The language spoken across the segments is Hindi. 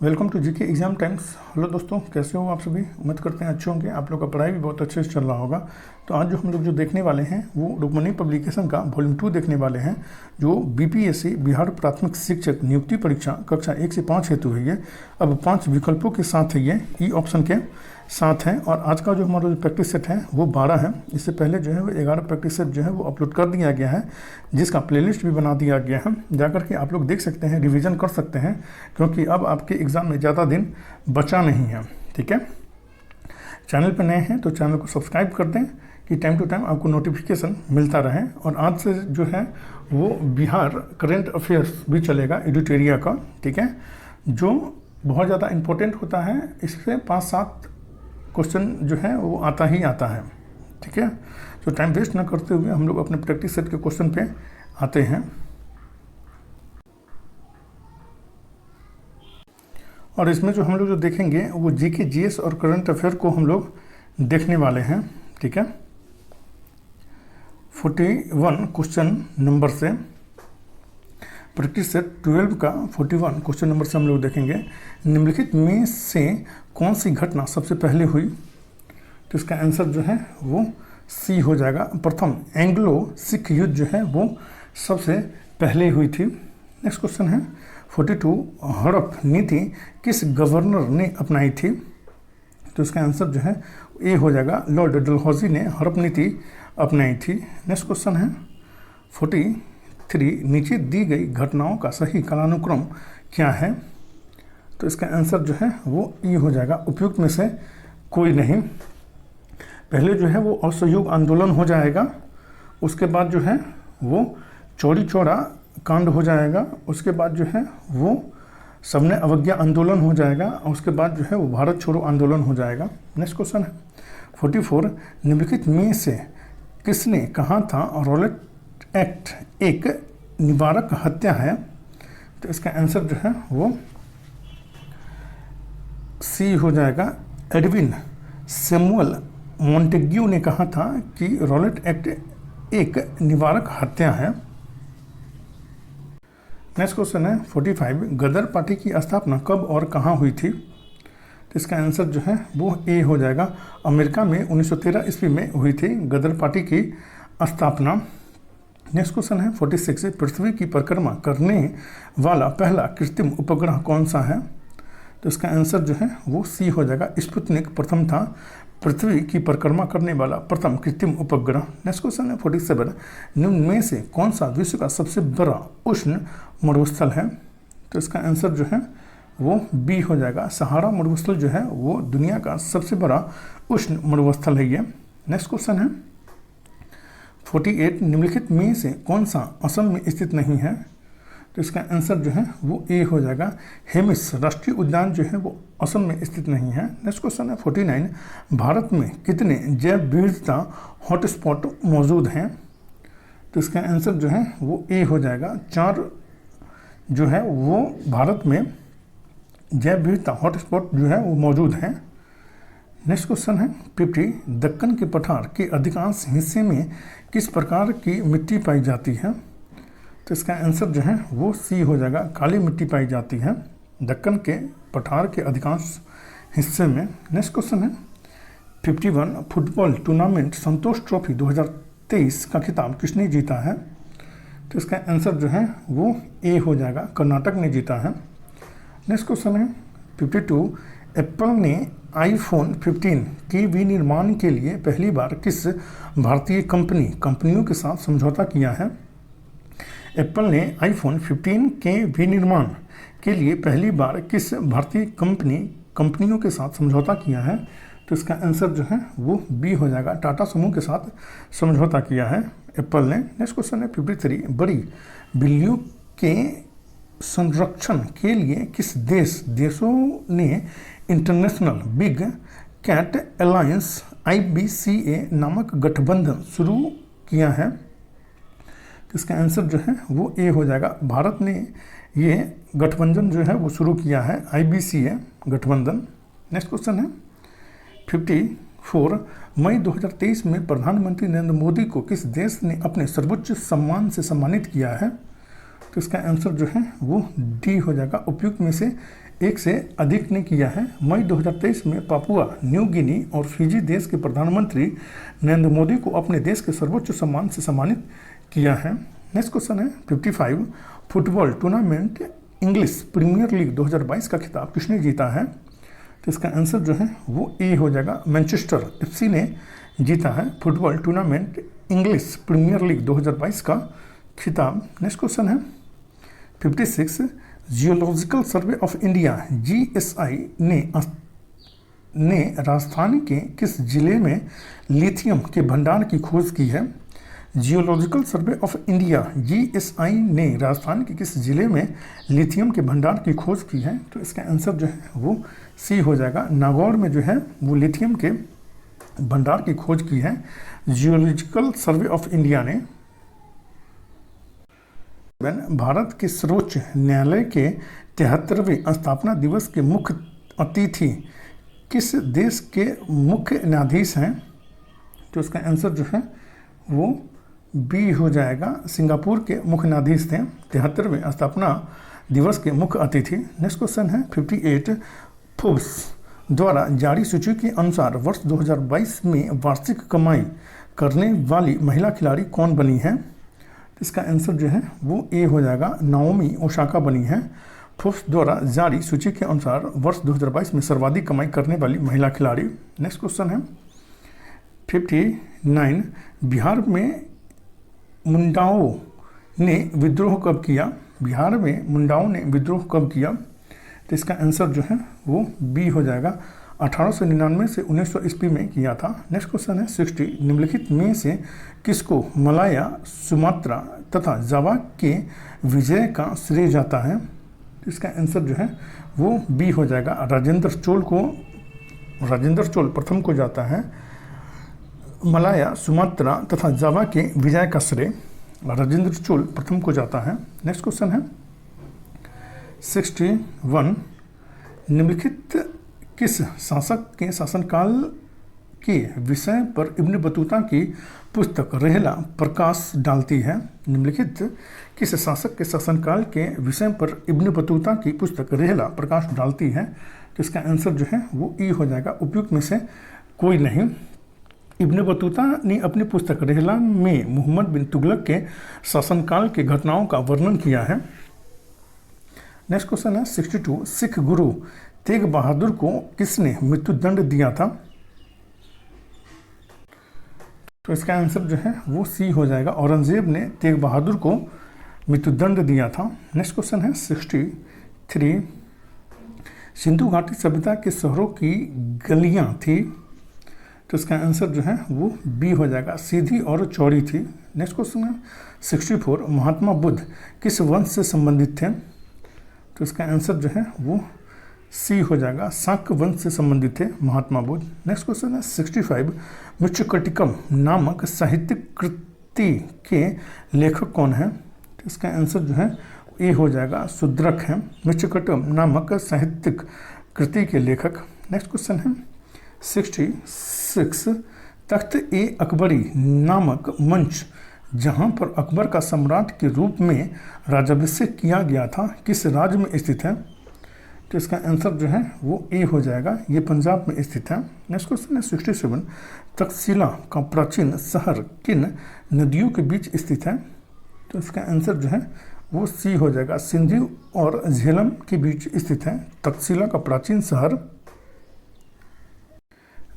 Welcome to GK exam times. Hello दोस्तों, कैसे हो आप सभी? उम्मीद करते हैं अच्छे होंगे। आप लोग का पढ़ाई भी बहुत अच्छे से चल रहा होगा। तो आज जो हम लोग देखने वाले हैं वो रुक्मणी पब्लिकेशन का वॉल्यूम 2 देखने वाले हैं, जो बीपीएससी बिहार प्राथमिक शिक्षक नियुक्ति परीक्षा कक्षा 1 से 5 हेतु है। ये अब 5 विकल्पों के साथ है, ये ई ऑप्शन के साथ है। और आज का जो हमारा जो प्रैक्टिस सेट है वो 12 है। इससे पहले जो है वो 11 प्रैक्टिस सेट जो है वो अपलोड कर दिया गया है, जिसका प्लेलिस्ट भी बना दिया गया है। जाकर के आप लोग देख सकते हैं, रिवीजन कर सकते हैं, क्योंकि अब आपके एग्ज़ाम में ज़्यादा दिन बचा नहीं है। ठीक है, चैनल पर नए हैं तो चैनल को सब्सक्राइब कर दें कि टाइम टू टाइम आपको नोटिफिकेशन मिलता रहे। और आज से जो है वो बिहार करंट अफेयर्स भी चलेगा एडिटोरिया का। ठीक है, जो बहुत ज़्यादा इम्पोर्टेंट होता है। इससे 5-7 क्वेश्चन जो है वो आता ही आता है। ठीक है, तो टाइम वेस्ट ना करते हुए हम लोग अपने प्रैक्टिस सेट के क्वेश्चन पे आते हैं। और इसमें जो हम लोग जो देखेंगे वो जीके जीएस और करंट अफेयर को हम लोग देखने वाले हैं। ठीक है, 41 क्वेश्चन नंबर से प्रैक्टिस सेट 12 का 41 क्वेश्चन नंबर से हम लोग देखेंगे। निम्नलिखित में से कौन सी घटना सबसे पहले हुई? तो इसका आंसर जो है वो सी हो जाएगा। प्रथम एंग्लो सिख युद्ध जो है वो सबसे पहले हुई थी। नेक्स्ट क्वेश्चन है 42 हड़प नीति किस गवर्नर ने अपनाई थी? तो इसका आंसर जो है ए हो जाएगा, लॉर्ड डलहौजी ने हड़प नीति अपनाई थी। नेक्स्ट क्वेश्चन है 43 नीचे दी गई घटनाओं का सही कालानुक्रम क्या है? तो इसका आंसर जो है वो ई हो जाएगा, उपयुक्त में से कोई नहीं। पहले जो है वो असहयोग आंदोलन हो जाएगा, उसके बाद जो है वो चौरी चौरा कांड हो जाएगा, उसके बाद जो है वो सबने अवज्ञा आंदोलन हो जाएगा, और उसके बाद जो है वो भारत छोड़ो आंदोलन हो जाएगा। नेक्स्ट क्वेश्चन है 44 निम्नलिखित में से किसने कहा था रॉलेट एक्ट एक निवारक हत्या है? तो इसका आंसर जो है वो सी हो जाएगा, एडविन सैमुअल मॉन्टेग्यू ने कहा था कि रॉलेट एक्ट एक निवारक हत्या है। नेक्स्ट क्वेश्चन है 45 गदर पार्टी की स्थापना कब और कहाँ हुई थी? तो इसका आंसर जो है वो ए हो जाएगा, अमेरिका में 1913 ईस्वी में हुई थी गदर पार्टी की स्थापना। नेक्स्ट क्वेश्चन है 46 पृथ्वी की परिक्रमा करने वाला पहला कृत्रिम उपग्रह कौन सा है? तो इसका आंसर जो है वो सी हो जाएगा, स्पुतनिक प्रथम था पृथ्वी की परिक्रमा करने वाला प्रथम कृत्रिम उपग्रह। नेक्स्ट क्वेश्चन है 47 निम्न में से कौन सा विश्व का सबसे बड़ा उष्ण मरुस्थल है? तो इसका आंसर जो है वो बी हो जाएगा, सहारा मरुस्थल जो है वो दुनिया का सबसे बड़ा उष्ण मरुस्थल है ये। नेक्स्ट क्वेश्चन है 48 निम्नलिखित में से कौन सा असम में स्थित नहीं है? तो इसका आंसर जो है वो ए हो जाएगा, हेमिस राष्ट्रीय उद्यान जो है वो असम में स्थित नहीं है। नेक्स्ट क्वेश्चन है 49 भारत में कितने जैव विविधता हॉटस्पॉट मौजूद हैं? तो इसका आंसर जो है वो ए हो जाएगा, 4 जो है वो भारत में जैव विविधता हॉटस्पॉट जो है वो मौजूद हैं। नेक्स्ट क्वेश्चन है 50 दक्कन के पठार के अधिकांश हिस्से में किस प्रकार की मिट्टी पाई जाती है? तो इसका आंसर जो है वो सी हो जाएगा, काली मिट्टी पाई जाती है दक्कन के पठार के अधिकांश हिस्से में। नेक्स्ट क्वेश्चन है 51 फुटबॉल टूर्नामेंट संतोष ट्रॉफी 2023 का खिताब किसने जीता है? तो इसका आंसर जो है वो ए हो जाएगा, कर्नाटक ने जीता है। नेक्स्ट क्वेश्चन है 52 एप्पल ने आईफोन 15 के विनिर्माण के लिए पहली बार किस भारतीय कंपनियों के साथ समझौता किया है? एप्पल ने आईफोन 15 के विनिर्माण के लिए पहली बार किस भारतीय कंपनियों के साथ समझौता किया है? तो इसका आंसर जो है वो बी हो जाएगा, टाटा समूह के साथ समझौता किया है एप्पल ने। नेक्स्ट क्वेश्चन है 53 बड़ी बिल्लियों के संरक्षण के लिए किस देशों ने international big cat alliance IBCA नामक गठबंधन शुरू किया है? तो इसका आंसर जो है वो ए हो जाएगा, भारत ने ये गठबंधन जो है वो शुरू किया है, IBCA गठबंधन। नेक्स्ट क्वेश्चन है 54 मई 2023 में प्रधानमंत्री नरेंद्र मोदी को किस देश ने अपने सर्वोच्च सम्मान से सम्मानित किया है? तो इसका आंसर जो है वो डी हो जाएगा। उपयुक्त में से एक से अधिक ने किया है। मई 2023 में पापुआ न्यू गिनी और फिजी देश के प्रधानमंत्री नरेंद्र मोदी को अपने देश के सर्वोच्च सम्मान से सम्मानित किया है। नेक्स्ट क्वेश्चन है 55, football tournament English premiere league 2022 का खिताब किसने जीता है? तो इसका आंसर जो है वो ए हो जाएगा। मैनचेस्टर एफसी ने जीता है football tournament English premiere league 2022 का खिताब। नेक्स्ट क्वेश्चन है 56, geological survey of India GSI ने राजस्थान के किस जिले में लिथियम के भंडार की खोज की है? Geological survey of India GSI ने राजस्थान के किस जिले में लिथियम के भंडार की खोज की है? तो इसका आंसर जो है वो सी हो जाएगा। नागौर में जो है वो लिथियम के भंडार की खोज की है जियोलॉजिकल सर्वे ऑफ इंडिया ने। भारत के सर्वोच्च न्यायालय के 73वें स्थापना दिवस के मुख्य अतिथि किस देश के मुख्य न्यायाधीश हैं? तो इसका आंसर जो है वो बी हो जाएगा। सिंगापुर के मुख्य न्यायाधीश थे 73वें स्थापना दिवस के मुख्य अतिथि। नेक्स्ट क्वेश्चन है 58, फोर्ब्स द्वारा जारी सूची के अनुसार वर्ष 2022 में वार्षिक कमाई करने वाली महिला खिलाड़ी कौन बनी है? इसका आंसर जो है वो ए हो जाएगा। नाओमी ओसाका बनी है। फोर्ब्स द्वारा जारी सूची के अनुसार वर्ष 2022 में सर्वाधिक कमाई करने वाली महिला खिलाड़ी। नेक्स्ट क्वेश्चन है 59, बिहार में मुंडाओं ने विद्रोह कब किया? बिहार में मुंडाओं ने विद्रोह कब किया? तो इसका आंसर जो है वो बी हो जाएगा। 1899 से 1900 ईस्वी में किया था। नेक्स्ट क्वेश्चन है 60, निम्नलिखित में से किसको मलाया, सुमात्रा तथा जावा के विजय का श्रेय जाता है? इसका आंसर जो है वो बी हो जाएगा। राजेंद्र चोल प्रथम को जाता है मलाया, सुमात्रा तथा जावा के विजय का श्रेय राजेंद्र चोल प्रथम को जाता है। नेक्स्ट क्वेश्चन है 61, निम्नलिखित किस शासक के शासनकाल के विषय पर इब्न बतूता की पुस्तक रेहला प्रकाश डालती है? निम्नलिखित किस शासक के शासनकाल के विषय पर इब्न बतूता की पुस्तक रेहला प्रकाश डालती है? तो इसका आंसर जो है वो ई हो जाएगा। उपयुक्त में से कोई नहीं। इब्न बतूता ने अपनी पुस्तक रेहला में मोहम्मद बिन तुगलक के शासनकाल के घटनाओं का वर्णन किया है। नेक्स्ट क्वेश्चन है 62, सिख गुरु तेग बहादुर को किसने मृत्युदंड दिया था? तो इसका आंसर जो है वो सी हो जाएगा। औरंगजेब ने तेग बहादुर को मृत्युदंड दिया था। नेक्स्ट क्वेश्चन है 63, सिंधु घाटी सभ्यता के शहरों की गलियां थी? तो इसका आंसर जो है वो बी हो जाएगा, सीधी और चौड़ी थी। नेक्स्ट क्वेश्चन है 64, महात्मा बुद्ध किस वंश से संबंधित थे? तो इसका आंसर जो है वो सी हो जाएगा, शाक्य वंश से संबंधित थे महात्मा बुद्ध। नेक्स्ट क्वेश्चन है 65, मृच्छकटिकम नामक साहित्यिक कृति के लेखक कौन है? तो इसका आंसर जो है ए हो जाएगा, शुद्रक है। मृच्छकटिकम नामक साहित्यिक कृति के लेखक। नेक्स्ट क्वेश्चन है 66, तख्त ए अकबरी नामक मंच जहां पर अकबर का सम्राट के रूप में राज्याभिषेक किया गया था किस राज्य में स्थित है? तो इसका आंसर जो है वो ए हो जाएगा, ये पंजाब में स्थित है। नेक्स्ट क्वेश्चन है 67, तक्षशिला का प्राचीन शहर किन नदियों के बीच स्थित है? तो इसका आंसर जो है वो सी हो जाएगा, सिंधु और झेलम के बीच स्थित है तक्षशिला का प्राचीन शहर।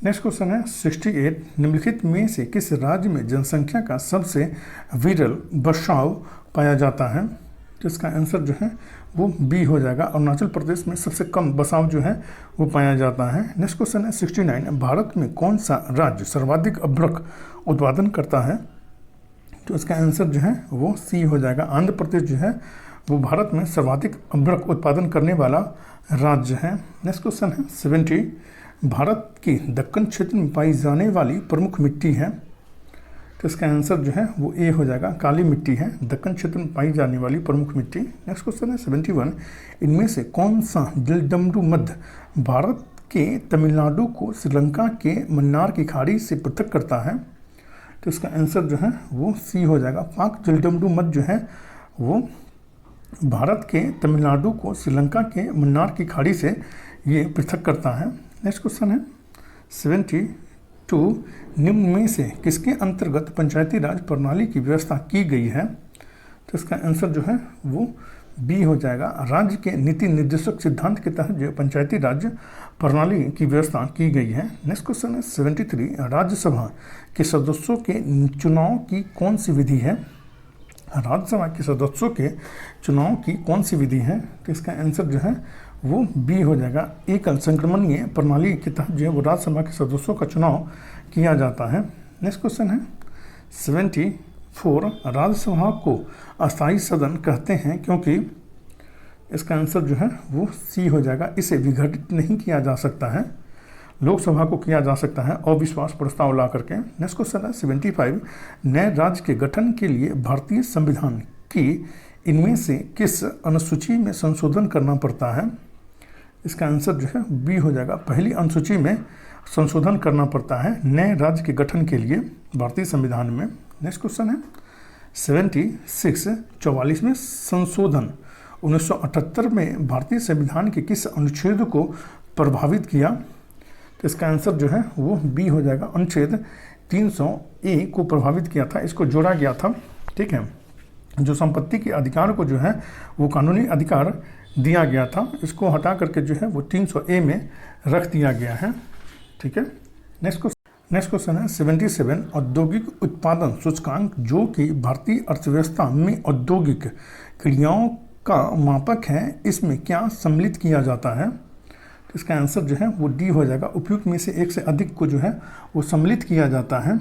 नेक्स्ट क्वेश्चन है 68, निम्नलिखित में से किस राज्य में जनसंख्या का सबसे विरल बसाव पाया जाता है? तो इसका आंसर जो है वो बी हो जाएगा, अरुणाचल प्रदेश में सबसे कम बसाव जो है वो पाया जाता है। नेक्स्ट क्वेश्चन है 69, भारत में कौन सा राज्य सर्वाधिक अभ्रक उत्पादन करता है? तो इसका आंसर जो है वो सी हो जाएगा, आंध्र प्रदेश जो है वो भारत में सर्वाधिक अभ्रक उत्पादन करने वाला राज्य है। नेक्स्ट क्वेश्चन है 70, भारत के दक्कन क्षेत्र में पाई जाने वाली प्रमुख मिट्टी है? तो इसका आंसर जो है वो ए हो जाएगा, काली मिट्टी है दक्कन क्षेत्र में पाई जाने वाली प्रमुख मिट्टी। नेक्स्ट क्वेश्चन है 71, इनमें से कौन सा जलडमरू मध्य भारत के तमिलनाडु को श्रीलंका के मन्नार की खाड़ी से पृथक करता है? तो इसका आंसर जो है वो सी हो जाएगा, पाक जलडमरू मध्य जो है वो भारत के तमिलनाडु को श्रीलंका के मन्नार की खाड़ी से ये पृथक करता है। नेक्स्ट क्वेश्चन है 72, निम्न में से किसके अंतर्गत पंचायती राज प्रणाली की व्यवस्था की गई है? तो इसका आंसर जो है वो बी हो जाएगा। राज्य के नीति निर्देशक सिद्धांत के तहत जो पंचायती राज प्रणाली की व्यवस्था की गई है। नेक्स्ट क्वेश्चन है 73, राज्यसभा के सदस्यों के चुनाव की कौन सी विधि है? राज्यसभा के सदस्यों के चुनाव की कौन सी विधि है? तो इसका आंसर जो है वो बी हो जाएगा। एकल संक्रमणीय प्रणाली के तहत जो है वो राज्यसभा के सदस्यों का चुनाव किया जाता है। नेक्स्ट क्वेश्चन है 74, राज्यसभा को अस्थायी सदन कहते हैं क्योंकि? इसका आंसर जो है वो सी हो जाएगा। इसे विघटित नहीं किया जा सकता है, लोकसभा को किया जा सकता है अविश्वास प्रस्ताव ला करके। नेक्स्ट क्वेश्चन है 75, नए राज्य के गठन के लिए भारतीय संविधान की इनमें से किस अनुसूची में संशोधन करना पड़ता है? इसका आंसर जो है बी हो जाएगा। पहली अनुसूची में संशोधन करना पड़ता है नए राज्य के गठन के लिए भारतीय संविधान में। नेक्स्ट क्वेश्चन है 76, 44वें संशोधन 1978 में भारतीय संविधान के किस अनुच्छेद को प्रभावित किया? तो इसका आंसर जो है वो बी हो जाएगा। अनुच्छेद 300A को प्रभावित किया था, इसको जोड़ा गया था। ठीक है, जो संपत्ति के अधिकार को जो है वो कानूनी अधिकार दिया गया था, इसको हटा करके जो है वो 300A में रख दिया गया है। ठीक है, नेक्स्ट क्वेश्चन है 77, औद्योगिक उत्पादन सूचकांक जो कि भारतीय अर्थव्यवस्था में औद्योगिक क्रियाओं का मापक है, इसमें क्या सम्मिलित किया जाता है? तो इसका आंसर जो है वो डी हो जाएगा। उपयुक्त में से एक से अधिक को जो है वो सम्मिलित किया जाता है।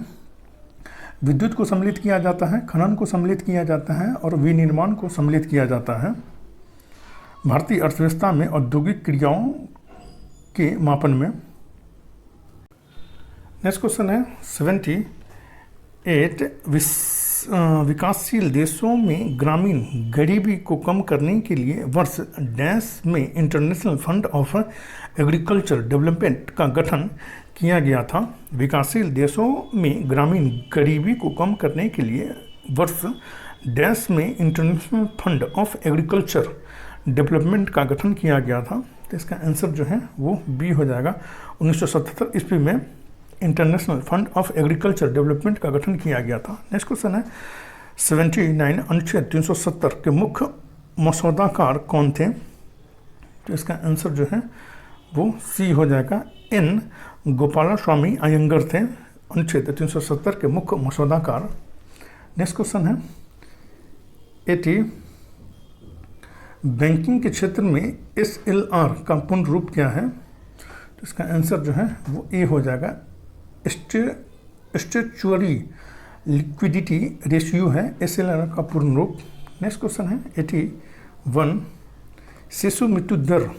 विद्युत को सम्मिलित किया जाता है, खनन को सम्मिलित किया जाता है और विनिर्माण को सम्मिलित किया जाता है भारतीय अर्थव्यवस्था में औद्योगिक क्रियाओं के मापन में। नेक्स्ट क्वेश्चन है 78, विकासशील देशों में ग्रामीण गरीबी को कम करने के लिए वर्ष डैश में international fund of agriculture development का गठन किया गया था। विकासशील देशों में ग्रामीण गरीबी को कम करने के लिए वर्ष डैश में international fund of agriculture development का गठन किया गया था। तो इसका आंसर जो है वो बी हो जाएगा। 1977 ईस्वी में international fund of agriculture development का गठन किया गया था। नेक्स्ट क्वेश्चन है 79, अनुच्छेद 370 के मुख्य मसौदाकार कौन थे? तो इसका आंसर जो है वो सी हो जाएगा। एन गोपालस्वामी अयंगर थे अनुच्छेद 370 के मुख्य मसौदाकार। नेक्स्ट क्वेश्चन है 80, बैंकिंग के क्षेत्र में SLR का पूर्ण रूप क्या है? तो इसका आंसर जो है वो ए हो जाएगा। स्टैट्यूटरी लिक्विडिटी रेशियो है SLR का पूर्ण रूप। नेक्स्ट क्वेश्चन है 81, शिशु मृत्यु दर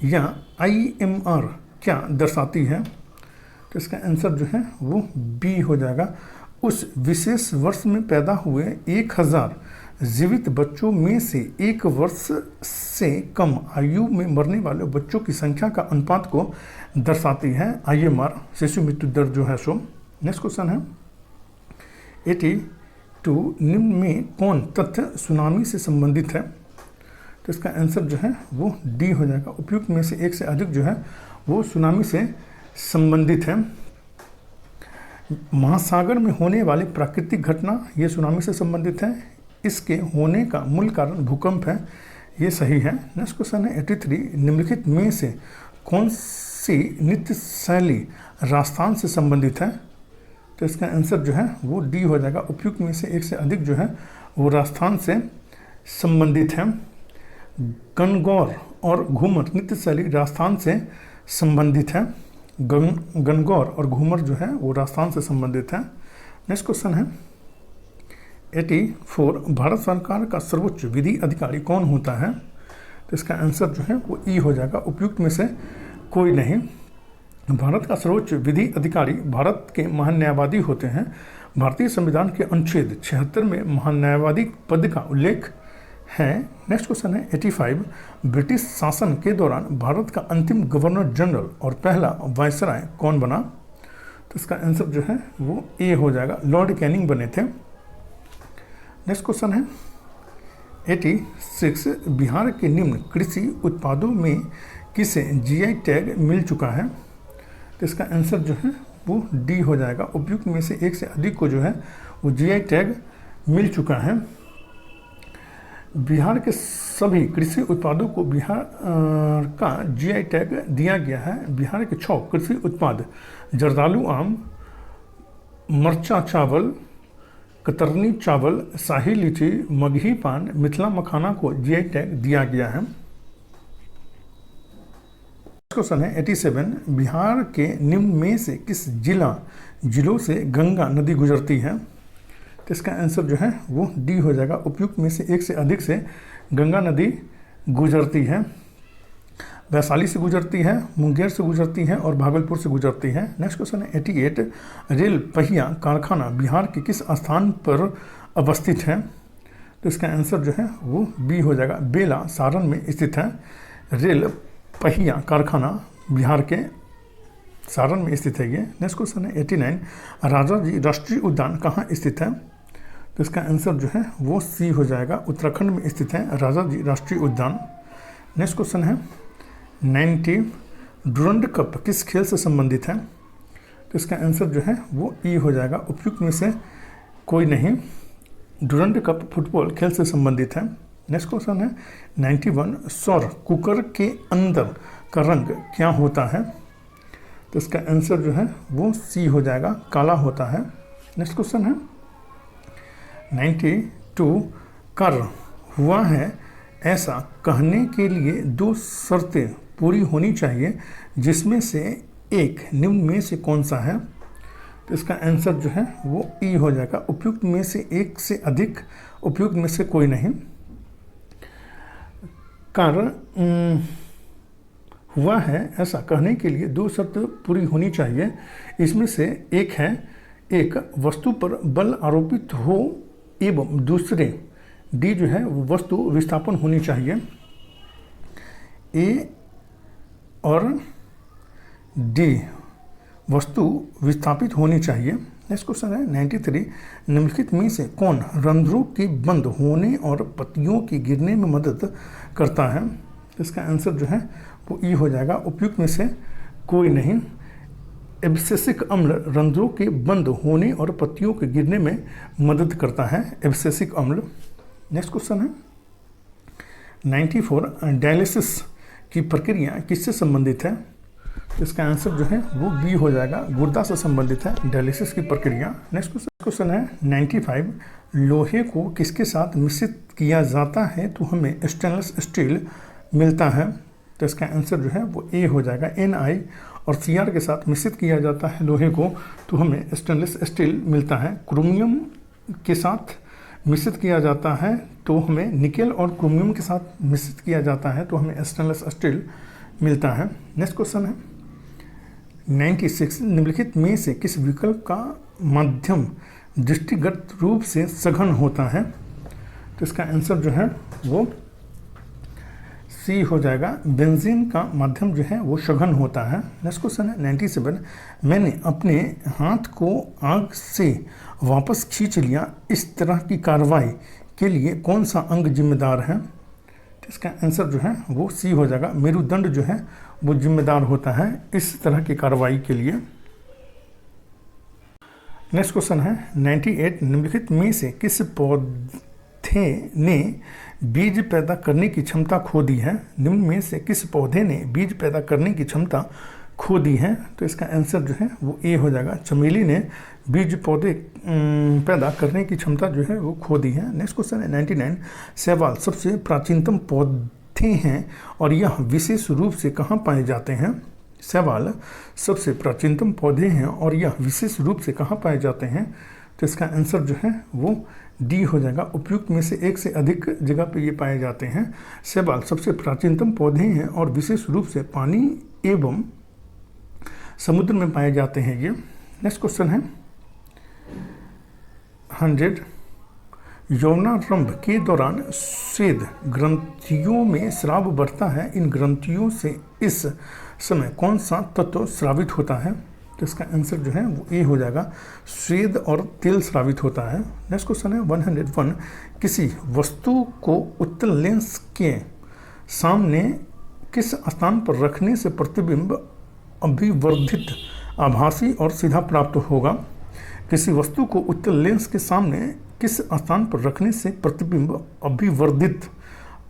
या IMR क्या दर्शाती है? तो इसका आंसर जो है वो बी हो जाएगा। उस विशेष वर्ष में पैदा हुए 1000 जीवित बच्चों में से 1 वर्ष से कम आयु में मरने वाले बच्चों की संख्या का अनुपात को दर्शाती है IMR, शिशु मृत्यु दर जो है सो। नेक्स्ट क्वेश्चन है 82, निम्न में कौन तथ्य सुनामी से संबंधित है? तो इसका आंसर जो है वो डी हो जाएगा। उपयुक्त में से एक से अधिक जो है वो सुनामी से संबंधित है। महासागर में होने वाली प्राकृतिक घटना ये सुनामी से संबंधित है। इसके होने का मूल कारण भूकंप है, ये सही है। नेक्स्ट क्वेश्चन है 83, निम्नलिखित में से कौन सी नृत्य शैली राजस्थान से संबंधित है? तो इसका आंसर जो है वो डी हो जाएगा। उपयुक्त में से एक से अधिक जो है वो राजस्थान से संबंधित है। गणगौर और घूमर नृत्य शैली राजस्थान से संबंधित है। गणगौर और घूमर जो है वो राजस्थान से संबंधित है। नेक्स्ट क्वेश्चन है 84, भारत सरकार का सर्वोच्च विधि अधिकारी कौन होता है? तो इसका आंसर जो है वो ई हो जाएगा। उपयुक्त में से कोई नहीं। भारत का सर्वोच्च विधि अधिकारी भारत के महान्यायवादी होते हैं। भारतीय संविधान के अनुच्छेद 76 में महान्यायवादी पद का उल्लेख है। नेक्स्ट क्वेश्चन है 85, ब्रिटिश शासन के दौरान भारत का अंतिम गवर्नर जनरल और पहला वायसराय कौन बना? तो इसका आंसर जो है वो ए हो जाएगा। लॉर्ड कैनिंग बने थे। नेक्स्ट क्वेश्चन है 86 बिहार के निम्न कृषि उत्पादों में किसे जीआई टैग मिल चुका है? तो इसका आंसर जो है वो डी हो जाएगा। उपयुक्त में से एक से अधिक को जो है वो जीआई टैग मिल चुका है। बिहार के सभी कृषि उत्पादों को बिहार का जीआई टैग दिया गया है। बिहार के 6 कृषि उत्पाद जर्दालू आम, मरचा चावल, कतरनी चावल, शाही लीची, मगही पान, मिथिला मखाना को जीआई टैग दिया गया है। क्वेश्चन है 87 बिहार के निम्न में से किस जिलों से गंगा नदी गुजरती है? तो इसका आंसर जो है वो डी हो जाएगा। उपयुक्त में से एक से अधिक से गंगा नदी गुजरती है। वैशाली से गुजरती है, मुंगेर से गुजरती है और भागलपुर से गुजरती है। नेक्स्ट क्वेश्चन है 88 रेल पहिया कारखाना बिहार के किस स्थान पर अवस्थित है? तो इसका आंसर जो है वो बी हो जाएगा। बेला सारण में स्थित है। रेल पहिया कारखाना बिहार के सारण में स्थित है ये। नेक्स्ट क्वेश्चन है 89 राजा जी राष्ट्रीय उद्यान कहाँ स्थित है? तो इसका आंसर जो है वो सी हो जाएगा। उत्तराखंड में स्थित है राजा जी राष्ट्रीय उद्यान। नेक्स्ट क्वेश्चन है 90 डुरंड कप किस खेल से संबंधित है? तो इसका आंसर जो है वो ई हो जाएगा। उपयुक्त में से कोई नहीं। डुरंड कप फुटबॉल खेल से संबंधित है। नेक्स्ट क्वेश्चन है 91 सौर कुकर के अंदर का रंग क्या होता है? तो इसका आंसर जो है वो सी हो जाएगा, काला होता है। नेक्स्ट क्वेश्चन है 92 कर हुआ है ऐसा कहने के लिए 2 शर्तें पूरी होनी चाहिए, जिसमें से एक निम्न में से कौन सा है? तो इसका आंसर जो है वो ई हो जाएगा। उपयुक्त में से एक से अधिक, उपयुक्त में से कोई नहीं। कार्य हुआ है ऐसा कहने के लिए 2 शर्त पूरी होनी चाहिए। इसमें से एक है, एक वस्तु पर बल आरोपित हो एवं दूसरे डी जो है वो वस्तु विस्थापन होनी चाहिए। ए और डी वस्तु विस्थापित होनी चाहिए। नेक्स्ट क्वेश्चन है 93 निम्नलिखित में से कौन रंध्रों के बंद होने और पत्तियों के गिरने में मदद करता है? इसका आंसर जो है वो ई हो जाएगा। उपयुक्त में से कोई नहीं। एब्सेसिक अम्ल रंध्रों के बंद होने और पत्तियों के गिरने में मदद करता है, एब्सेसिक अम्ल। नेक्स्ट क्वेश्चन है 94 डायलिसिस की प्रक्रिया किससे संबंधित है? तो इसका आंसर जो है वो बी हो जाएगा। गुर्दा से संबंधित है डायलिसिस की प्रक्रिया। नेक्स्ट क्वेश्चन है 95 लोहे को किसके साथ मिश्रित किया जाता है तो हमें स्टेनलेस स्टील मिलता है? तो इसका आंसर जो है वो ए हो जाएगा। Ni और Cr के साथ मिश्रित किया जाता है लोहे को तो हमें स्टेनलेस स्टील मिलता है। क्रोमियम के साथ मिश्रित किया जाता है तो हमें निकेल और क्रोमियम के साथ मिश्रित किया जाता है तो हमें स्टेनलेस स्टील मिलता है। नेक्स्ट क्वेश्चन है 96 निम्नलिखित में से किस विकल्प का माध्यम दृष्टिगत रूप से सघन होता है? तो इसका आंसर जो है वो सी हो जाएगा। बेंजीन का माध्यम जो है वो सघन होता है। नेक्स्ट क्वेश्चन है 97 मैंने अपने हाथ को आग से वापस खींच लिया, इस तरह की कार्रवाई के लिए कौन सा अंग जिम्मेदार है? तो इसका आंसर जो है वो सी हो जाएगा। मेरुदंड जो है वो जिम्मेदार होता है इस तरह की कार्रवाई के लिए। नेक्स्ट क्वेश्चन है 98 निम्नलिखित में से किस पौधे ने बीज पैदा करने की क्षमता खो दी है? निम्न में से किस पौधे ने बीज पैदा करने की क्षमता खो दी है? तो इसका आंसर जो है वो ए हो जाएगा। चमेली ने बीज पौधे पैदा करने की क्षमता जो है वो खो दी है। नेक्स्ट क्वेश्चन है 99 शैवाल सबसे प्राचीनतम पौधे हैं और यह विशेष रूप से कहाँ पाए जाते हैं? शैवाल सबसे प्राचीनतम पौधे हैं और यह विशेष रूप से कहाँ पाए जाते हैं? तो इसका आंसर जो है वो डी हो जाएगा। उपयुक्त में से एक से अधिक जगह पे ये पाए जाते हैं। शैवाल सबसे प्राचीनतम पौधे हैं और विशेष रूप से पानी एवं समुद्र में पाए जाते हैं ये। नेक्स्ट क्वेश्चन है 100 यौनारंभ के दौरान स्वेद ग्रंथियों में स्राव बढ़ता है। इन ग्रंथियों से इस समय कौन सा तत्व स्रावित होता है? तो इसका आंसर जो है वो ए हो जाएगा, स्वेद और तेल स्रावित होता है। नेक्स्ट क्वेश्चन है 101, किसी वस्तु को उत्तल लेंस के सामने किस स्थान पर रखने से प्रतिबिंब अभिवर्धित, आभासी और सीधा प्राप्त होगा। किसी वस्तु को उत्तल लेंस के सामने किस स्थान पर रखने से प्रतिबिंब अभिवर्धित,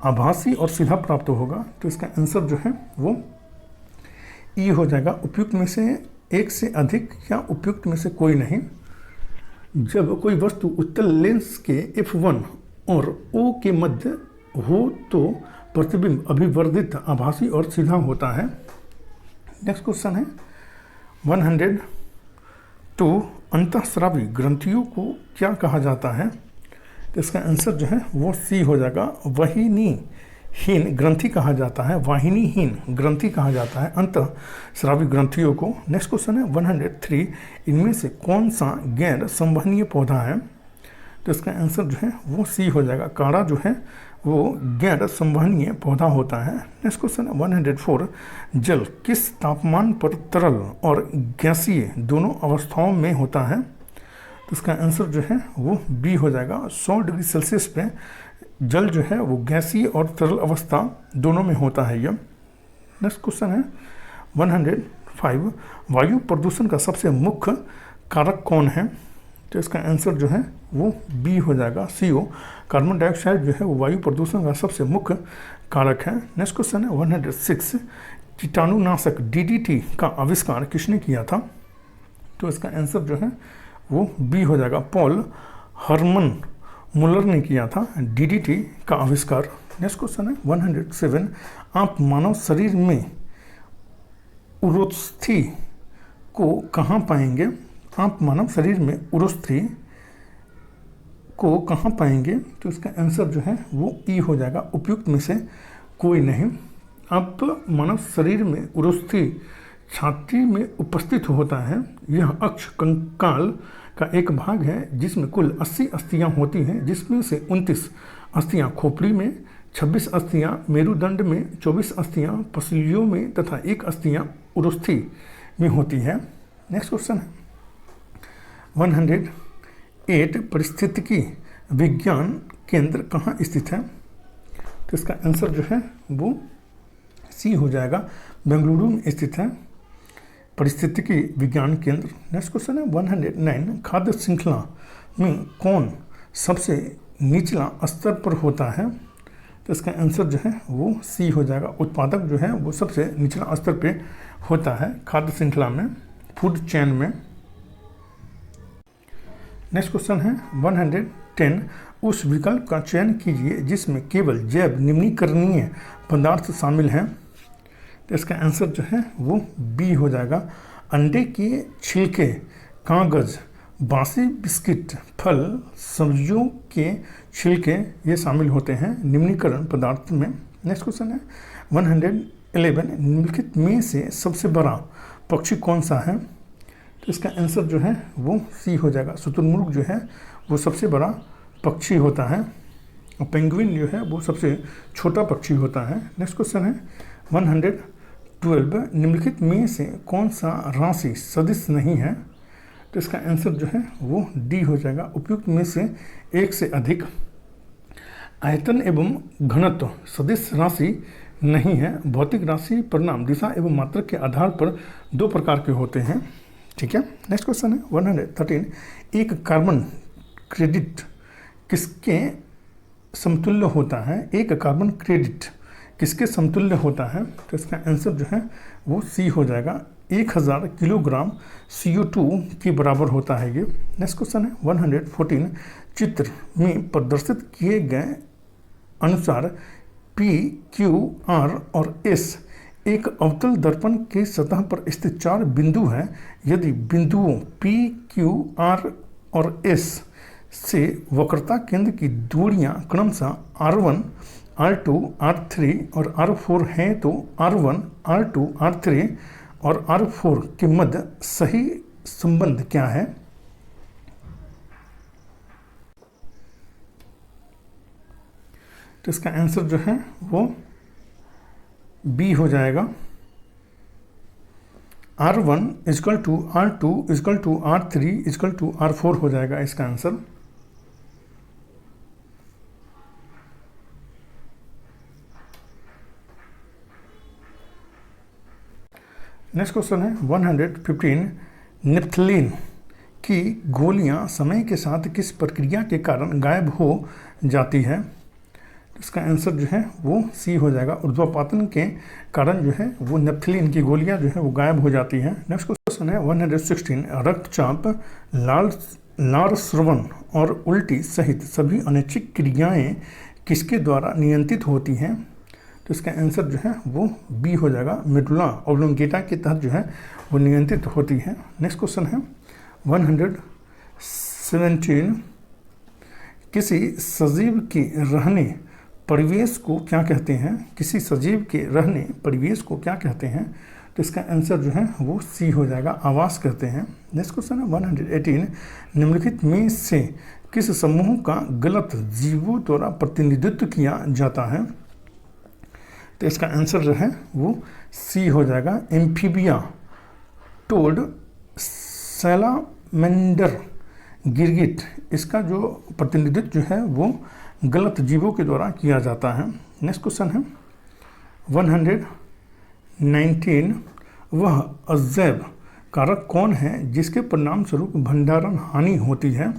आभासी और सीधा प्राप्त होगा। तो इसका आंसर जो है वो ई हो जाएगा, उपयुक्त में से एक से अधिक या उपयुक्त में से कोई नहीं। जब कोई वस्तु उत्तल लेंस के F1 और O के मध्य हो तो प्रतिबिंब अभिवर्धित, आभासी और सीधा होता है। नेक्स्ट क्वेश्चन है 102, अंतःस्रावी ग्रंथियों को क्या कहा जाता है। तो इसका आंसर जो है वो सी हो जाएगा, वाहिनीहीन ग्रंथि कहा जाता है, वाहिनीहीन ग्रंथि कहा जाता है अंतःस्रावी ग्रंथियों को। नेक्स्ट क्वेश्चन है 103, इनमें से कौन सा गैर संवहनीय पौधा है। तो इसका आंसर जो है वो सी हो जाएगा, काढ़ा जो है वो गैर संवहनीय पौधा होता है। नेक्स्ट क्वेश्चन 104, जल किस तापमान पर तरल और गैसीय दोनों अवस्थाओं में होता है। तो इसका आंसर जो है वो बी हो जाएगा, 100 डिग्री सेल्सियस पे जल जो है वो गैसीय और तरल अवस्था दोनों में होता है यह। नेक्स्ट क्वेश्चन है 105, वायु प्रदूषण का सबसे मुख्य कारक कौन है। तो इसका आंसर जो है वो बी हो जाएगा, CO, कार्बन डाइऑक्साइड जो है वो वायु प्रदूषण का सबसे मुख्य कारक है। नेक्स्ट क्वेश्चन है 106, कीटाणुनाशक DDT का आविष्कार किसने किया था। तो इसका आंसर जो है वो बी हो जाएगा, पॉल हरमन मुलर ने किया था DDT का आविष्कार। नेक्स्ट क्वेश्चन है 107, आप मानव शरीर में उरोस्थि को कहाँ पाएंगे। आप मानव शरीर में उरोस्थि को कहाँ पाएंगे। तो इसका आंसर जो है वो ई हो जाएगा, उपयुक्त में से कोई नहीं। आप मानव शरीर में उरोस्थि छाती में उपस्थित होता है। यह अक्ष कंकाल का एक भाग है जिसमें कुल 80 अस्थियां होती हैं, जिसमें से 29 अस्थियां खोपड़ी में, 26 अस्थियां मेरुदंड में, 24 अस्थियां पसलियों में तथा 1 अस्थियां उरोस्थि में होती है। नेक्स्ट क्वेश्चन है 108, परिस्थितिकी विज्ञान केंद्र कहाँ स्थित है। तो इसका आंसर जो है वो सी हो जाएगा, बेंगलुरु में स्थित है परिस्थितिकी विज्ञान केंद्र। नेक्स्ट क्वेश्चन है 109, खाद्य श्रृंखला में कौन सबसे निचला स्तर पर होता है। तो इसका आंसर जो है वो सी हो जाएगा, उत्पादक जो है वो सबसे निचला स्तर पे होता है खाद्य श्रृंखला में, फूड चेन में। नेक्स्ट क्वेश्चन है 110, उस विकल्प का चयन कीजिए जिसमें केवल जैव निम्नीकरणीय पदार्थ शामिल हैं। तो इसका आंसर जो है वो बी हो जाएगा, अंडे के छिलके, कागज, बासी बिस्किट, फल, सब्जियों के छिलके ये शामिल होते हैं निम्नीकरण पदार्थ में। नेक्स्ट क्वेश्चन है 111, निम्नलिखित में से सबसे बड़ा पक्षी कौन सा है। तो इसका आंसर जो है वो सी हो जाएगा, शुतुरमुर्ग जो है वो सबसे बड़ा पक्षी होता है और पेंगुइन जो है वो सबसे छोटा पक्षी होता है। नेक्स्ट क्वेश्चन है 112, निम्नलिखित में से कौन सा राशि सदिश नहीं है। तो इसका आंसर जो है वो डी हो जाएगा, उपयुक्त में से एक से अधिक। आयतन एवं घनत्व सदिश राशि नहीं है। भौतिक राशि परिणाम दिशा एवं मात्रा के आधार पर 2 प्रकार के होते हैं। ठीक है। नेक्स्ट क्वेश्चन है 113, एक कार्बन क्रेडिट किसके समतुल्य होता है। एक कार्बन क्रेडिट किसके समतुल्य होता है। तो इसका आंसर जो है वो सी हो जाएगा, 1000 किलोग्राम CO2 के बराबर होता है ये। नेक्स्ट क्वेश्चन है 114, चित्र में प्रदर्शित किए गए अनुसार P, Q, R और S एक अवतल दर्पण के सतह पर स्थित 4 बिंदु हैं। यदि बिंदुओं P, Q, R और S से वक्रता केंद्र की दूरियां क्रमशः R1, R2, R3 और R4 हैं तो R1, R2, R3 और R4 के मध्य सही संबंध क्या है। तो इसका आंसर जो है वो बी हो जाएगा, R1 equal to R2 equal to R3 equal to R4 हो जाएगा इसका आंसर। नेक्स्ट क्वेश्चन है 115 नेप्थलीन की गोलियां समय के साथ किस प्रक्रिया के कारण गायब हो जाती है? इसका आंसर जो है वो सी हो जाएगा। ऊर्ध्वपातन के कारण जो है वो नेप्थलीन की गोलियां जो है वो गायब हो जाती हैं। नेक्स्ट क्वेश्चन है 116 रक्तचाप, लार स्रवण और उल्टी सहित सभी अनैच्छिक क्रियाएं किसके द्वारा नियंत्रित होती हैं? तो इसका आंसर जो है वो बी हो जाएगा। मेडुला ऑब्लोंगेटा के तहत जो है वो नियंत्रित होती है। नेक्स्ट क्वेश्चन है 117 किसी सजीव के रहने परिवेश को क्या कहते हैं? किसी सजीव के रहने परिवेश को क्या कहते हैं? तो इसका आंसर जो है वो सी हो जाएगा, आवास कहते हैं। नेक्स्ट क्वेश्चन है 118 निम्नलिखित में से किस समूह का गलत जीवों द्वारा प्रतिनिधित्व किया जाता है? तो इसका आंसर जो है वो सी हो जाएगा। एम्फीबिया, टोड, सैलामेंडर, गिरगिट, इसका जो प्रतिनिधित्व जो है वो गलत जीवों के द्वारा किया जाता है। नेक्स्ट क्वेश्चन है 119 वह अजैव कारक कौन है जिसके परिणाम स्वरूप भंडारण हानि होती है?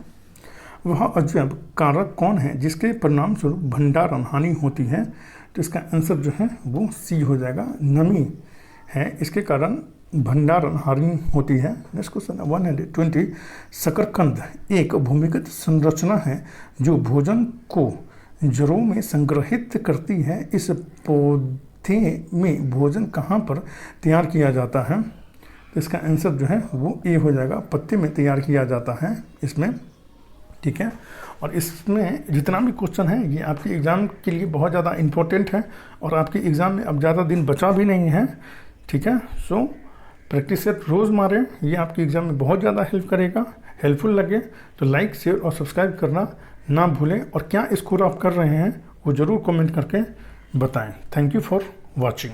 वह अजैव कारक कौन है जिसके परिणाम स्वरूप भंडारण हानि होती है? तो इसका आंसर जो है वो सी हो जाएगा। नमी है, इसके कारण भंडारण हानि होती है। नेक्स्ट क्वेश्चन 120 शकरकंद एक भूमिगत संरचना है जो भोजन को जड़ों में संग्रहित करती है। इस पौधे में भोजन कहाँ पर तैयार किया जाता है? तो इसका आंसर जो है वो ए हो जाएगा। पत्ते में तैयार किया जाता है इसमें, ठीक है। और इसमें जितना भी क्वेश्चन है ये आपके एग्ज़ाम के लिए बहुत ज़्यादा इम्पोर्टेंट है और आपके एग्ज़ाम में अब ज़्यादा दिन बचा भी नहीं है, ठीक है। सो प्रैक्टिस सेट रोज़ मारें, ये आपके एग्ज़ाम में बहुत ज़्यादा हेल्प करेगा। हेल्पफुल लगे तो लाइक, शेयर और सब्सक्राइब करना ना भूलें और क्या स्कोर आप कर रहे हैं वो ज़रूर कमेंट करके बताएं। Thank you for watching.